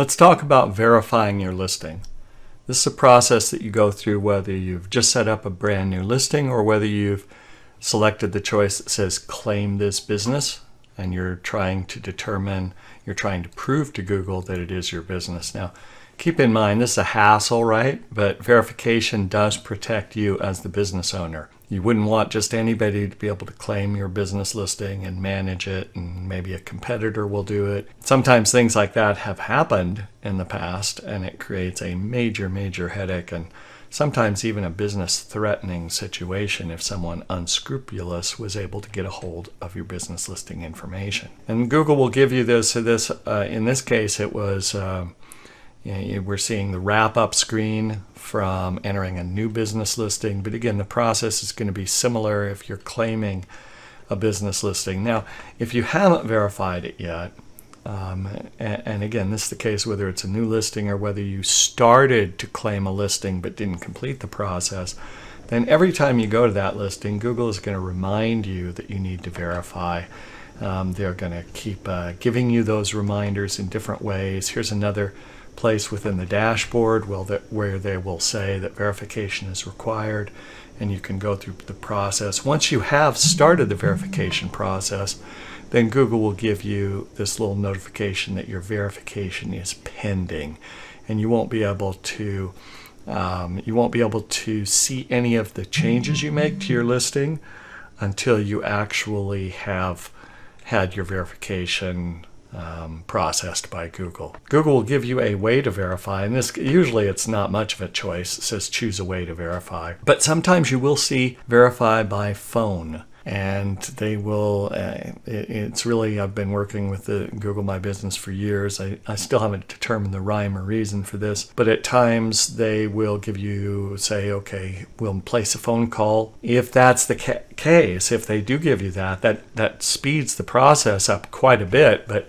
Let's talk about verifying your listing. This is a process that you go through whether you've just set up a brand new listing or whether you've selected the choice that says claim this business and you're trying to prove to Google that it is your business. Now, keep in mind this is a hassle, right? But verification does protect you as the business owner. You wouldn't want just anybody to be able to claim your business listing and manage it, and maybe a competitor will do it. Sometimes things like that have happened in the past, and it creates a major headache and sometimes even a business-threatening situation if someone unscrupulous was able to get a hold of your business listing information. And Google will give you this. In this case, it was we're seeing the wrap-up screen from entering a new business listing. But again, the process is going to be similar if you're claiming a business listing. Now, if you haven't verified it yet, and again, this is the case whether it's a new listing or whether you started to claim a listing but didn't complete the process, then every time you go to that listing, Google is going to remind you that you need to verify. They're going to keep giving you those reminders in different ways. Here's another place within the dashboard where they will say that verification is required, and you can go through the process. Once you have started the verification process, then Google will give you this little notification that your verification is pending, and you won't be able to see any of the changes you make to your listing until you actually have had your verification processed by Google. Google will give you a way to verify, and this usually it's not much of a choice. It says choose a way to verify, but sometimes you will see verify by phone, and they will it's really, I've been working with the Google My Business for years. I still haven't determined the rhyme or reason for this, but at times they will give you, say, okay, we'll place a phone call. If that's the case, if they do give you that speeds the process up quite a bit, but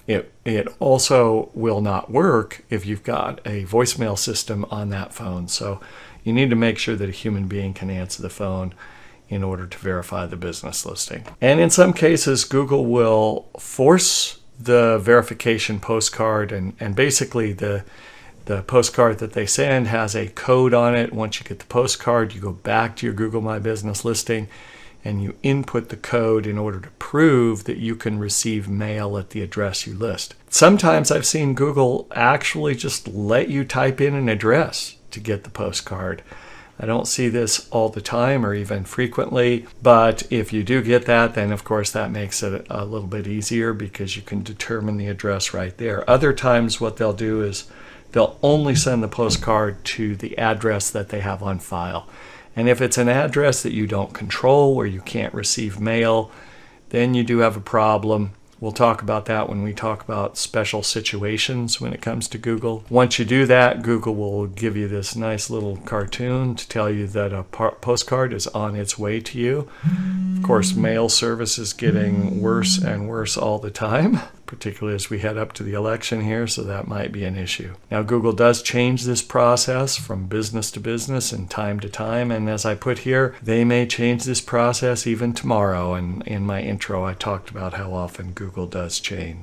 it also will not work if you've got a voicemail system on that phone. So you need to make sure that a human being can answer the phone in order to verify the business listing. And in some cases, Google will force the verification postcard, and basically the postcard that they send has a code on it. Once you get the postcard, you go back to your Google My Business listing and you input the code in order to prove that you can receive mail at the address you list. Sometimes I've seen Google actually just let you type in an address to get the postcard. I don't see this all the time or even frequently, but if you do get that, then of course that makes it a little bit easier because you can determine the address right there. Other times what they'll do is they'll only send the postcard to the address that they have on file. And if it's an address that you don't control, where you can't receive mail, then you do have a problem. We'll talk about that when we talk about special situations when it comes to Google. Once you do that, Google will give you this nice little cartoon to tell you that a postcard is on its way to you. Of course, mail service is getting worse and worse all the time, particularly as we head up to the election here, so that might be an issue. Now, Google does change this process from business to business and time to time, and as I put here, they may change this process even tomorrow, and in my intro I talked about how often Google does change.